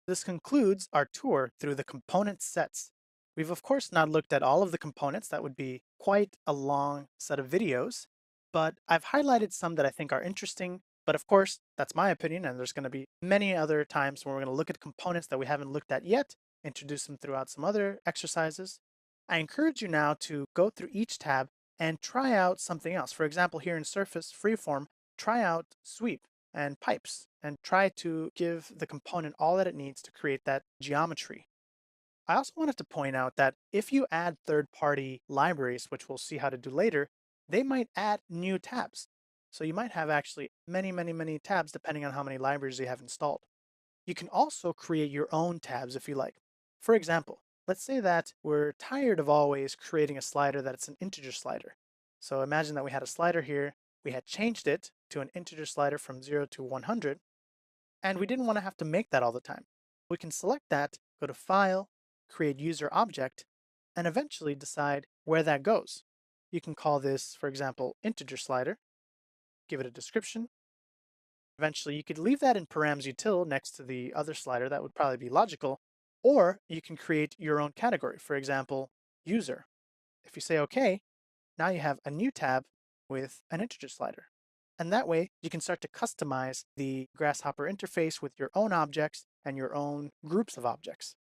This concludes our tour through the component sets. We've of course not looked at all of the components, that would be quite a long set of videos, but I've highlighted some that I think are interesting. But of course, that's my opinion, and there's going to be many other times where we're going to look at components that we haven't looked at yet, introduce them throughout some other exercises. I encourage you now to go through each tab and try out something else. For example, here in Surface Freeform, try out Sweep and Pipes and try to give the component all that it needs to create that geometry. I also wanted to point out that if you add third-party libraries, which we'll see how to do later, they might add new tabs. So you might have actually many tabs depending on how many libraries you have installed. You can also create your own tabs if you like. For example, let's say that we're tired of always creating a slider that's an integer slider. So imagine that we had a slider here, we had changed it to an integer slider from 0 to 100, and we didn't want to have to make that all the time. We can select that, go to File, create User Object, and eventually decide where that goes. You can call this, for example, integer slider, give it a description. Eventually, you could leave that in params util next to the other slider. That would probably be logical. Or you can create your own category, for example, user. If you say OK, now you have a new tab with an integer slider. And that way, you can start to customize the Grasshopper interface with your own objects and your own groups of objects.